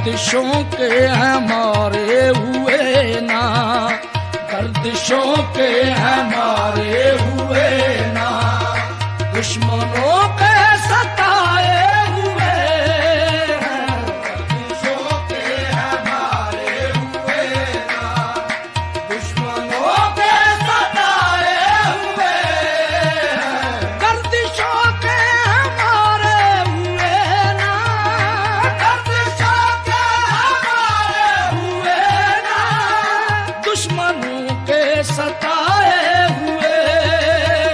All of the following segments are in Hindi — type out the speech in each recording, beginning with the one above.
गर्दिशों के हैं मारे हुए ना, गर्दिशों के हैं मारे हुए ना, दुश्मनों के सताए हुए हैं, गर्दिशों के हैं मारे हुए ना, दुश्मनों के सताए हुए हैं, गर्दिशों के हैं मारे हुए ना, गर्दिशों के हैं मारे हुए ना, दुश्मनों के सताए हुए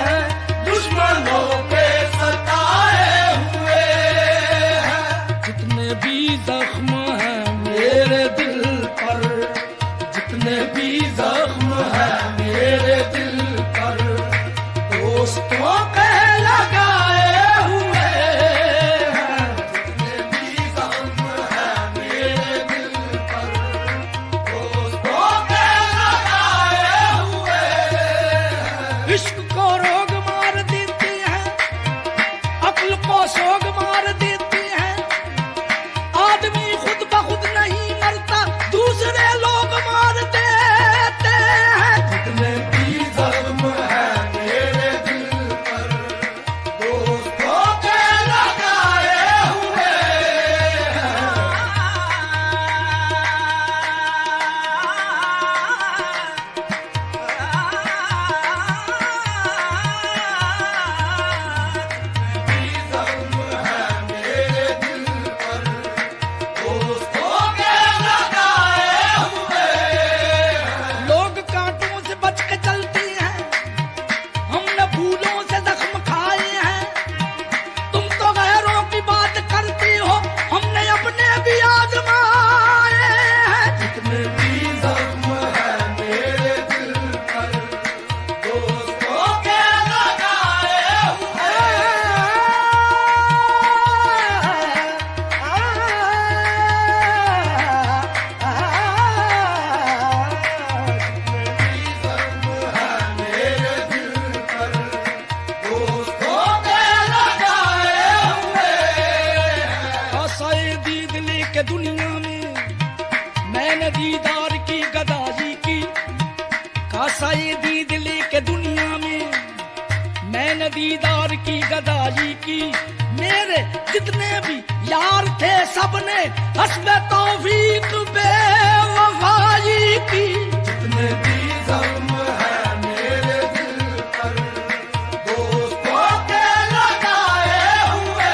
हैं, दुश्मनों के सताए हुए हैं, जितने भी जख्म हैं मेरे दिल पर, जितने भी जख्म हैं मेरे दिल पर, दोस्तों के लगाए हुए हैं, जितने भी जख्म हैं मेरे दिल पर, दोस्तों के लगाए हुए हैं। इश्क को रोग मार देती है, अक्ल को सोग मार देती है, आदमी खुद ब खुद नहीं मरता, दूसरे लोग मार देते हैं, जितने भी जख्म है मेरे दिल पर, दोस्तों के लगाए हुए लोग कांटों से बच के चलते हैं, हमने फूलों से जख्म खाए हैं, तुम तो गैरों की बात करती हो, हमने अपने भी आजमाए हैं, जितने भी जख्म है मेरे दिल पर, दोस्तों के लगाए हुए दीद लेके दुनिया में मैंने दीदार की गदाई की, कासा ये दीद लेके दुनिया में मैंने दीदार की गदाई की, मेरे जितने भी यार थे सबने हस्बे तौफीक बेवफाई की, जितने भी जख्म है मेरे दिल पर, दोस्तों के लगाए हुए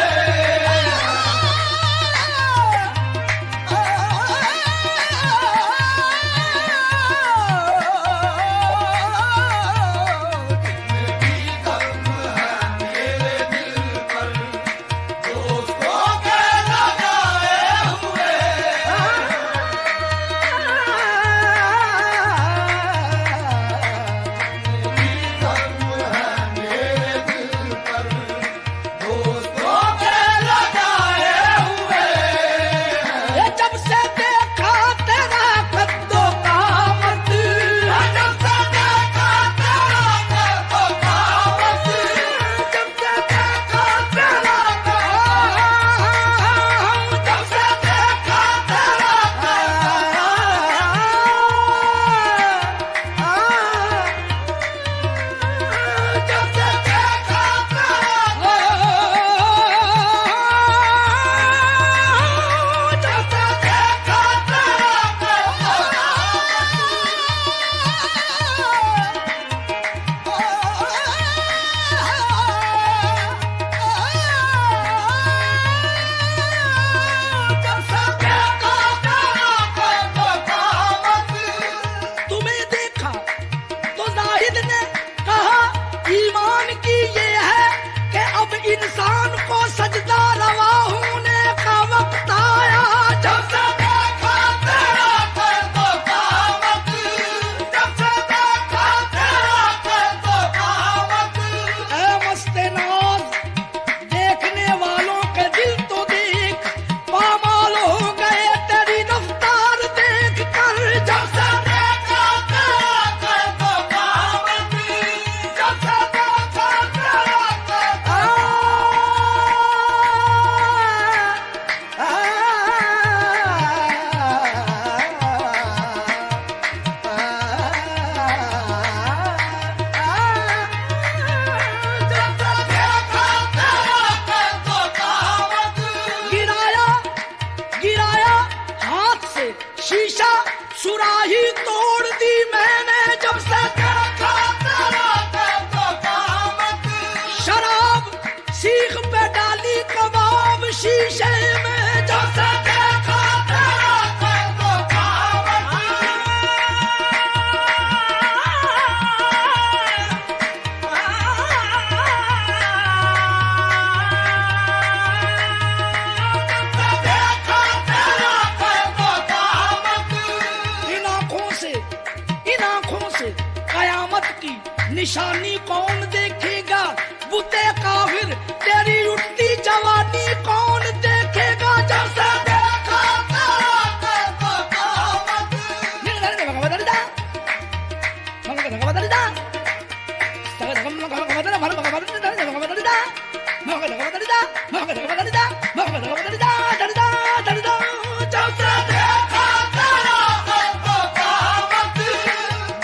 सीख पे डाली कबाब शीशे में, जब से देखा तेरा तो कावत। इन आंखों से कयामत की निशानी कौन देखेगा, बुते काफिर तेरी उठती जवानी कौन देखेगा, जब से देखा तेरा तो कावत।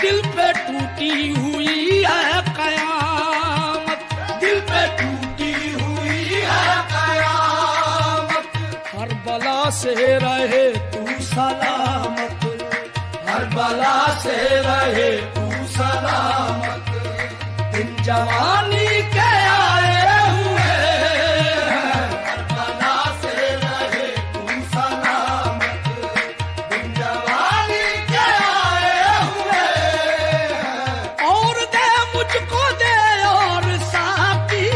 दिल पे टूटी हुई है कयामत, दिल पे टूटी हुई है कयामत। हर बला से रहे तू सलामत, हर बला से रहे तू सलामत। दिन जवानी के आए हुए हैं, हर बला से रहे तू सलामत। दिन जवानी के आए हुए हैं, और दे मुझको दे और साथी,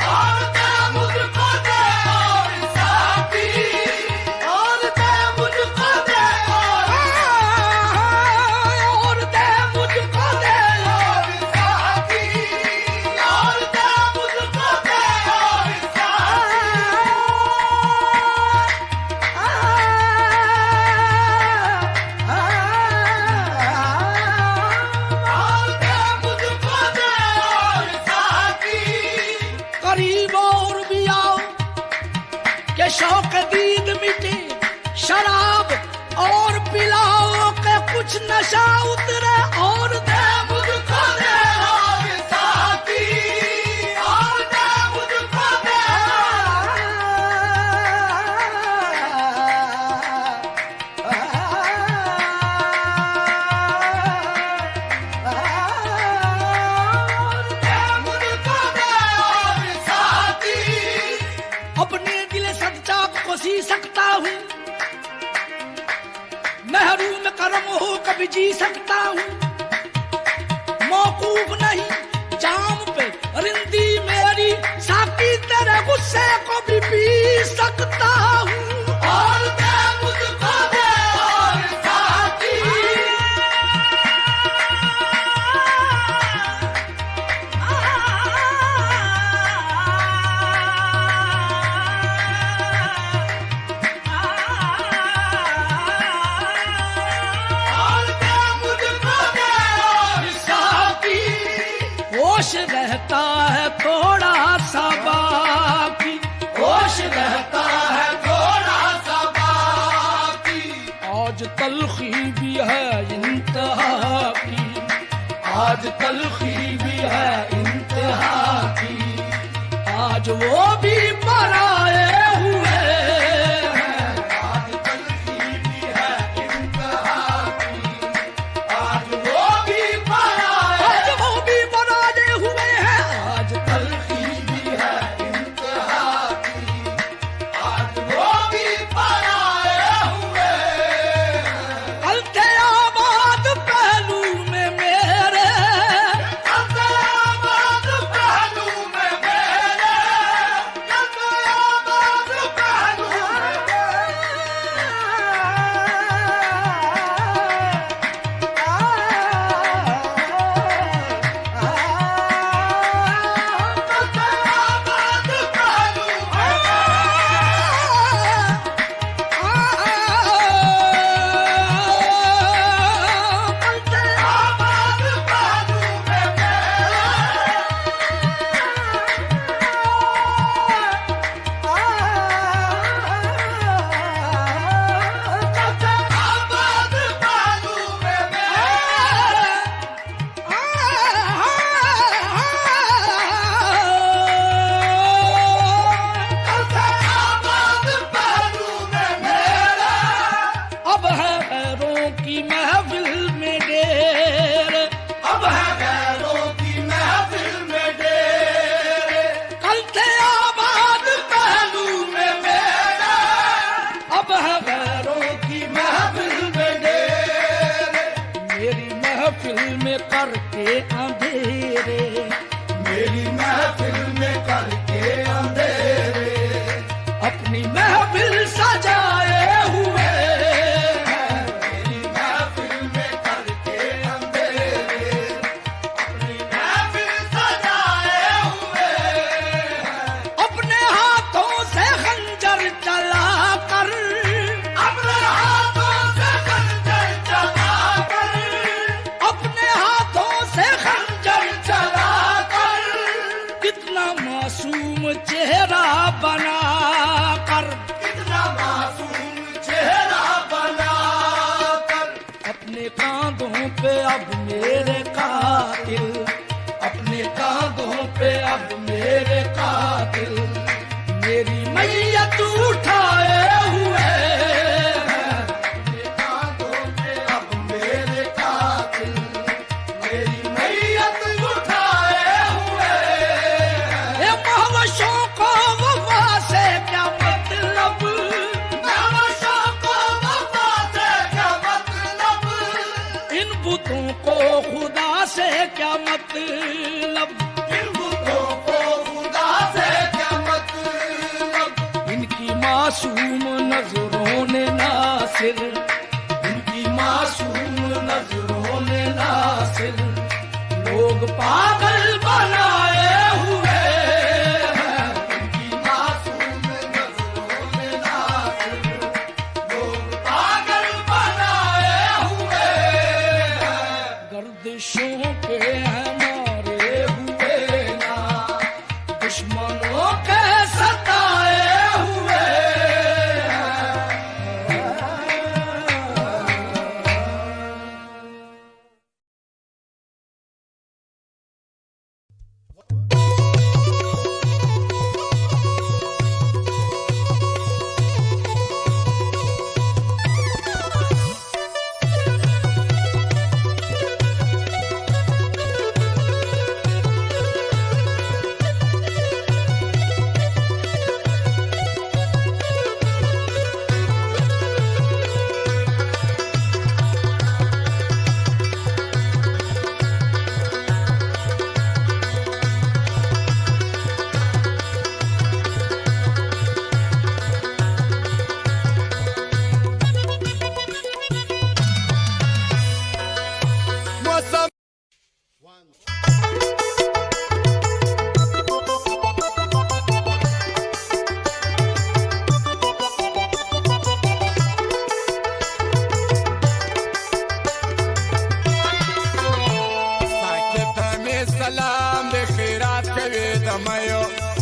और दे मुझको दे और साथी, और दे मुझको दे और दे मुझको दे और साथी, और दे मुझको दे और साथी। करीब और भी आओ के शौक दीद मिटे, शराब और पिलाओ के कुछ नशा उतरे, और दे मुझको दे और साथी, और दे मुझको दे मुझको दे और साथी। अपने दिल सच्चाक को सी सकता हूँ, महरूम करम हो कभी जी सकता हूँ। मौकूफ नहीं जाम पे रिंदी मेरी, साकी तेरे गुस्से को भी पी सकता हूँ, और दे मुझको दे और साथी। और दे मुझको दे और साथी। होश रहता है थोड़ा सा बाकी, होश रहता है थोड़ा सा बाकी। आज तलखी भी है इंतहा की, आज तलखी भी है इंतहा की। आज वो भी पराए हुए हैं, आज तलखी भी है इंतहा की। आज वो भी पराए, आज वो भी पराए हुए हैं, आज तलखी भी है इंतहा की। आज वो भी पराए हुए हैं। कल थे आबाद पहलू में मेरे, कल थे आबाद पहलू में मेरे, कल थे आबाद थे आबाद पहलू में मेरा, अब है गैरों की महफिल में डेरे। मेरी महफिल में करके अंधेरे, मेरी महफिल में करके अंधेरे, अपनी महफिल सजाए हुए, मेरी महफिल में करके अंधेरे, अपनी महफिल सजाए हुए, अपने हाथों से खंजर चला कर, अपने हाथों से खंजर चला कर, अपने हाथों से खंजर चला कर, कितना मासूम चेहरा बना कर, कितना मासूम चेहरा बना कर, अपने कांधों पे अब मेरे कातिल, अपने कांधों पे अब मेरे कातिल, मेरी मैयत उठाए हुए, अपने कांधों पे अब मेरे कातिल, मेरी मैयत उठाए हुए। ये महवशों को वफा से क्या मतलब, महवशों को वफा से क्या मतलब, इन बुतों को खुदा से क्या मतलब, इन बुतों को खुदा से क्या मतलब, इनकी मासूम नजरों ने नासिर, इनकी मासूम नजरों ने नासिर, लोग पागल बनाए हुए, इनकी मासूम नजरों ने नासिर, लोग पागल बनाए हुए, गर्दिशों के हैं मारे हुए ना, दुश्मनों के सताए हुए।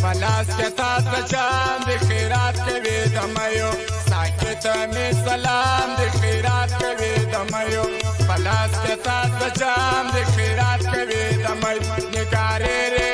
पलास के साथ चांद खैरात के वे दमयो, साकेत में सलाम दे खैरात के वे दमयो, पलास के साथ चांद खैरात के वे दमयो, निकारे रे